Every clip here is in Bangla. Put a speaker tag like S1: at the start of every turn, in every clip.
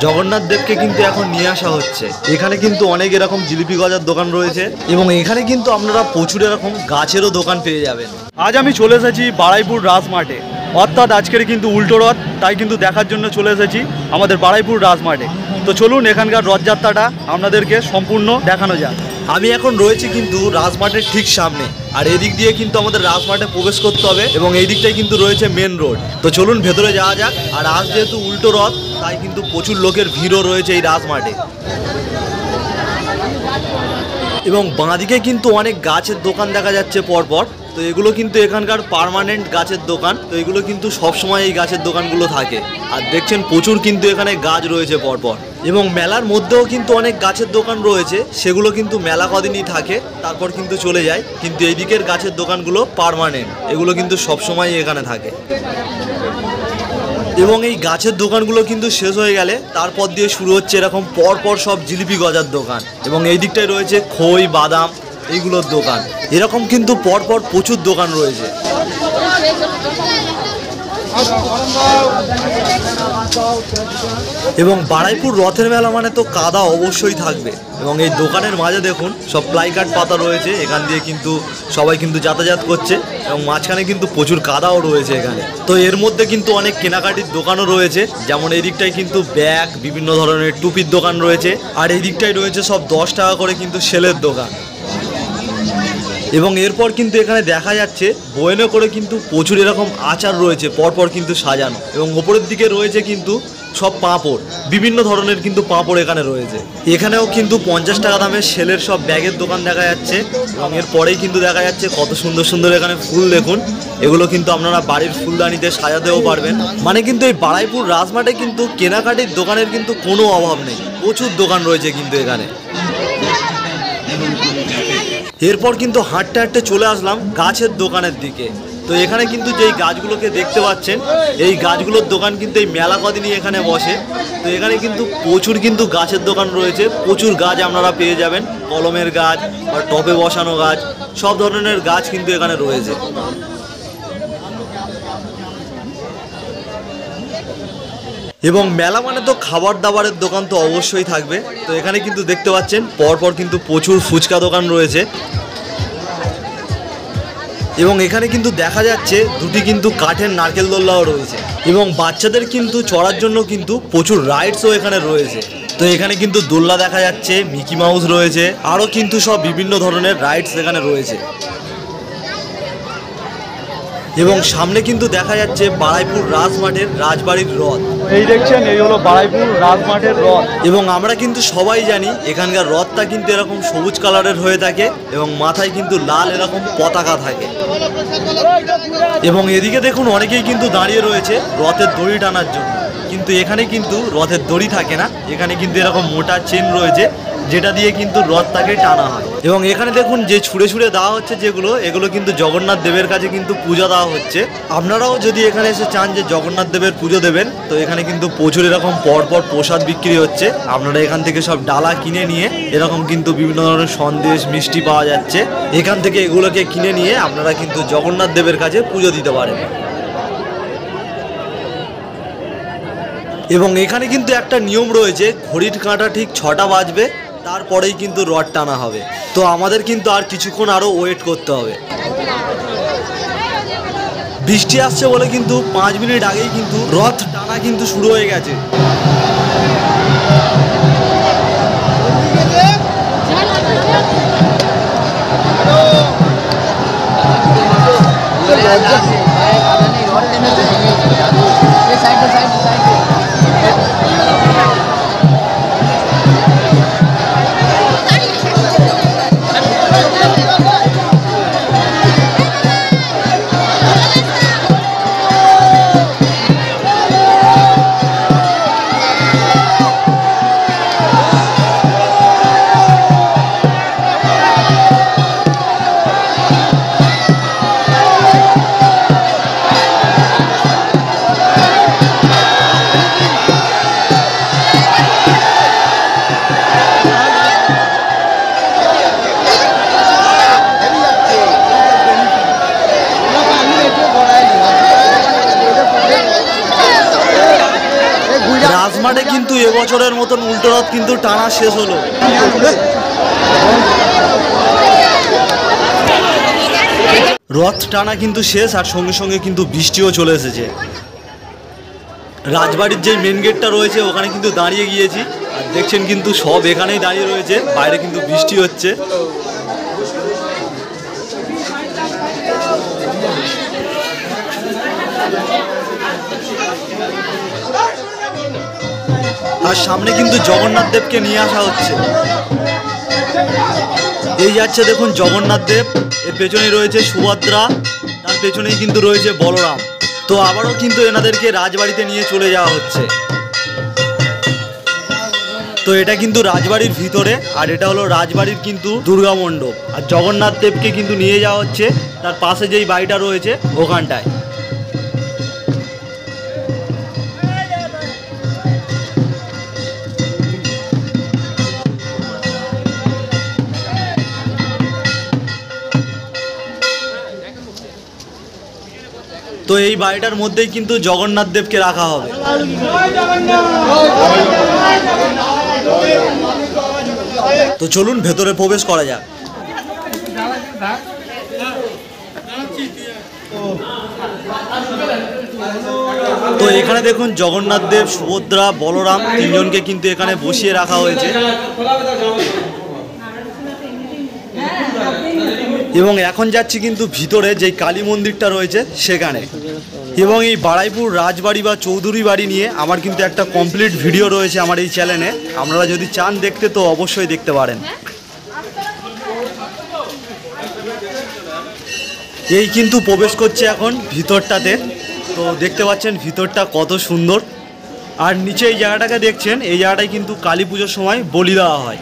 S1: জগন্নাথ দেবকে কিন্তু এখন নিয়ে আসা হচ্ছে। এখানে কিন্তু অনেক এরকম জিলিপি গজার দোকান রয়েছে এবং এখানে কিন্তু আপনারা প্রচুর এরকম গাছেরও দোকান পেয়ে যাবেন। আজ আমি চলে এসেছি বারুইপুর রাজমাঠে, অর্থাৎ আজকের কিন্তু উল্টো রথ, তাই কিন্তু দেখার জন্য চলে এসেছি আমাদের বারুইপুর রাজমাঠে। তো চলুন এখানকার রথযাত্রাটা আপনাদেরকে সম্পূর্ণ দেখানো যাক। আমি এখন রয়েছি কিন্তু রাজমাঠের ঠিক সামনে, আর এদিক দিয়ে কিন্তু আমাদের রাজমাঠে প্রবেশ করতে হবে এবং এই দিকটাই কিন্তু রয়েছে মেন রোড। তো চলুন ভেতরে যাওয়া যাক। আর আজ যেহেতু উল্টো রথ, তাই কিন্তু প্রচুর লোকের ভিড়ও রয়েছে এই রাজমাঠে। এবং বাঁদিকে কিন্তু অনেক গাছের দোকান দেখা যাচ্ছে পরপর। তো এগুলো কিন্তু এখানকার পার্মানেন্ট গাছের দোকান। তো এগুলো কিন্তু সবসময় এই গাছের দোকানগুলো থাকে। আর দেখছেন প্রচুর কিন্তু এখানে গাছ রয়েছে পরপর। এবং মেলার মধ্যেও কিন্তু অনেক গাছের দোকান রয়েছে, সেগুলো কিন্তু মেলা কদিনই থাকে, তারপর কিন্তু চলে যায়। কিন্তু এই দিকের গাছের দোকানগুলো পার্মানেন্ট, এগুলো কিন্তু সবসময় এখানে থাকে। এবং এই গাছের দোকানগুলো কিন্তু শেষ হয়ে গেলে তারপর দিয়ে শুরু হচ্ছে এরকম পরপর সব জিলিপি গজার দোকান। এবং এই দিকটায় রয়েছে খই, বাদাম, এইগুলোর দোকান। এরকম কিন্তু পরপর প্রচুর দোকান রয়েছে। এবং বারুইপুর রথের মেলা মানে তো কাদা অবশ্যই থাকবে। এবং এই দোকানের মাঝে দেখুন সব প্লাইকার্ড পাতা রয়েছে, এখান দিয়ে কিন্তু সবাই কিন্তু যাতায়াত করছে এবং মাঝখানে কিন্তু প্রচুর কাদাও রয়েছে এখানে। তো এর মধ্যে কিন্তু অনেক কেনাকাটির দোকানও রয়েছে, যেমন এই দিকটায় কিন্তু ব্যাগ, বিভিন্ন ধরনের টুপির দোকান রয়েছে। আর এই দিকটায় রয়েছে সব 10 টাকা করে কিন্তু সেলের দোকান। এবং এরপর কিন্তু এখানে দেখা যাচ্ছে বয়নে করে কিন্তু প্রচুর এরকম আচার রয়েছে পরপর কিন্তু সাজানো। এবং ওপরের দিকে রয়েছে কিন্তু সব পাঁপড়, বিভিন্ন ধরনের কিন্তু পাঁপড় এখানে রয়েছে। এখানেও কিন্তু 50 টাকা দামের সেলের সব ব্যাগের দোকান দেখা যাচ্ছে। এবং এরপরেই কিন্তু দেখা যাচ্ছে কত সুন্দর সুন্দর এখানে ফুল। দেখুন, এগুলো কিন্তু আপনারা বাড়ির ফুলদানিতে সাজাতেও পারবেন। মানে কিন্তু এই বারুইপুর রাজমাঠে কিন্তু কেনাকাটির দোকানের কিন্তু কোনো অভাব নেই, প্রচুর দোকান রয়েছে কিন্তু এখানে। এরপর কিন্তু হাঁটতে হাঁটতে চলে আসলাম গাছের দোকানের দিকে। তো এখানে কিন্তু যেই গাছগুলোকে দেখতে পাচ্ছেন, এই গাছগুলোর দোকান কিন্তু এই মেলা কদিনই এখানে বসে। তো এখানে কিন্তু প্রচুর কিন্তু গাছের দোকান রয়েছে, প্রচুর গাছ আপনারা পেয়ে যাবেন। কলমের গাছ বা টবে বসানো গাছ, সব ধরনের গাছ কিন্তু এখানে রয়েছে। এবং মেলা মানে তো খাবার দাবারের দোকান তো অবশ্যই থাকবে। তো এখানে কিন্তু দেখতে পাচ্ছেন পরপর কিন্তু প্রচুর ফুচকা দোকান রয়েছে। এবং এখানে কিন্তু দেখা যাচ্ছে দুটি কিন্তু কাঠের নারকেল দোলনাও রয়েছে। এবং বাচ্চাদের কিন্তু চড়ার জন্য কিন্তু প্রচুর রাইডসও এখানে রয়েছে। তো এখানে কিন্তু দোলনা দেখা যাচ্ছে, মিকি মাউস রয়েছে, আরও কিন্তু সব বিভিন্ন ধরনের রাইডস এখানে রয়েছে। এবং সামনে কিন্তু দেখা যাচ্ছে বারুইপুর রাজমাঠের রাজবাড়ির রথ। এই দেখছেন, এই হলো বারুইপুর রাজমাঠের রথ। এবং আমরা কিন্তু সবাই জানি এখানকার রথটা কিন্তু এরকম সবুজ কালারের হয়ে থাকে এবং মাথায় কিন্তু লাল এরকম পতাকা থাকে। এবং এদিকে দেখুন অনেকেই কিন্তু দাঁড়িয়ে রয়েছে রথের দড়ি টানার জন্য। কিন্তু এখানে কিন্তু রথের দড়ি থাকে না, এখানে কিন্তু এরকম মোটা চেন রয়েছে, যেটা দিয়ে কিন্তু রথটাকে টানা হয়। এবং এখানে দেখুন যে ছুঁড়ে ছুঁড়ে দেওয়া হচ্ছে যেগুলো, এগুলো কিন্তু জগন্নাথ দেবের কাছে কিন্তু পূজা দেওয়া হচ্ছে। আপনারাও যদি এখানে এসে চান যে জগন্নাথ দেবের পুজো দেবেন, তো এখানে কিন্তু প্রচুর এরকম পরপর প্রসাদ বিক্রি হচ্ছে। আপনারা এখান থেকে সব ডালা কিনে নিয়ে এরকম কিন্তু বিভিন্ন ধরনের সন্দেশ, মিষ্টি পাওয়া যাচ্ছে। এখান থেকে এগুলোকে কিনে নিয়ে আপনারা কিন্তু জগন্নাথ দেবের কাছে পুজো দিতে পারেন। এবং এখানে কিন্তু একটা নিয়ম রয়েছে, ঘড়ির কাঁটা ঠিক 6টা বাজবে, তারপরেই কিন্তু রথ টানা হবে। তো আমাদের কিন্তু আর কিছুক্ষণ আরও ওয়েট করতে হবে। বৃষ্টি আসছে বলে কিন্তু 5 মিনিট আগেই কিন্তু রথ টানা কিন্তু শুরু হয়ে গেছে। রাজমাটে কিন্তু এবছরের মতন উল্টো রথ কিন্তু টানা শেষ হলো। রথ টানা কিন্তু শেষ, আর সঙ্গে সঙ্গে কিন্তু বৃষ্টিও চলে এসেছে। রাজবাড়ির যে মেন গেটটা রয়েছে ওখানে কিন্তু দাঁড়িয়ে গিয়েছি, আর দেখছেন কিন্তু সব এখানেই দাঁড়িয়ে রয়েছে, বাইরে কিন্তু বৃষ্টি হচ্ছে। আর সামনে কিন্তু জগন্নাথ দেবকে নিয়ে আসা হচ্ছে। এই যাচ্ছে দেখুন জগন্নাথ দেব, এর পেছনেই রয়েছে সুভদ্রা, তার পেছনেই কিন্তু রয়েছে বলরাম। তো আবারও কিন্তু এনাদেরকে রাজবাড়িতে নিয়ে চলে যাওয়া হচ্ছে। তো এটা কিন্তু রাজবাড়ির ভিতরে, আর এটা হলো রাজবাড়ির কিন্তু দুর্গা মণ্ডপ। আর জগন্নাথ দেবকে কিন্তু নিয়ে যাওয়া হচ্ছে তার পাশে যেই বাড়িটা রয়েছে ওখানটায়। তো এই বাড়িটার মধ্যেই কিন্তু জগন্নাথ দেবকে রাখা হবে। তো চলুন ভেতরে প্রবেশ করা যাক। তো এখানে দেখুন জগন্নাথ দেব, সুভদ্রা, বলরাম তিনজনকে কিন্তু এখানে বসিয়ে রাখা হয়েছে। এবং এখন যাচ্ছি কিন্তু ভিতরে যেই কালী মন্দিরটা রয়েছে সেখানে। এবং এই বাড়াইপুর রাজবাড়ি বা চৌধুরী বাড়ি নিয়ে আমার কিন্তু একটা কমপ্লিট ভিডিও রয়েছে আমার এই চ্যানেলে, আপনারা যদি চান দেখতে তো অবশ্যই দেখতে পারেন। এই কিন্তু প্রবেশ করছে এখন ভিতরটাতে। তো দেখতে পাচ্ছেন ভিতরটা কত সুন্দর। আর নিচে এই জায়গাটাকে দেখছেন, এই জায়গাটায় কিন্তু কালী পুজোর সময় বলি দেওয়া হয়।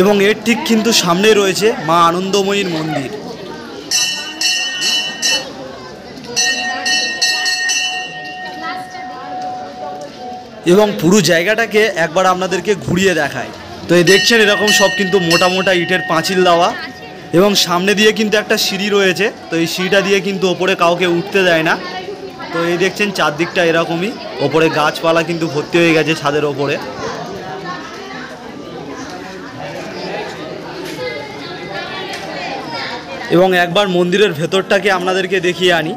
S1: এবং এর ঠিক কিন্তু সামনেই রয়েছে মা আনন্দময়ীর মন্দির। এবং পুরো জায়গাটাকে একবার আপনাদেরকে ঘুরিয়ে দেখায়। তো এই দেখছেন এরকম সব কিন্তু মোটা মোটা ইটের পাঁচিল দেওয়া, এবং সামনে দিয়ে কিন্তু একটা সিঁড়ি রয়েছে। তো এই সিঁড়িটা দিয়ে কিন্তু ওপরে কাউকে উঠতে দেয় না। তো এই দেখছেন চারদিকটা এরকমই, ওপরে গাছপালা কিন্তু ভর্তি হয়ে গেছে ছাদের ওপরে। এবং একবার মন্দিরের ভেতরটাকে আপনাদেরকে দেখিয়ে আনি।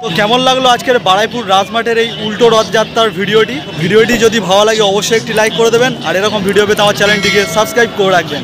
S1: তো কেমন লাগলো আজকের বাড়াইপুর রাজমাটের এই উল্টো রথযাত্রার ভিডিওটি যদি ভালো লাগে অবশ্যই একটি লাইক করে দেবেন, আর এরকম ভিডিও পেতে আমার চ্যানেলটিকে সাবস্ক্রাইব করে রাখবেন।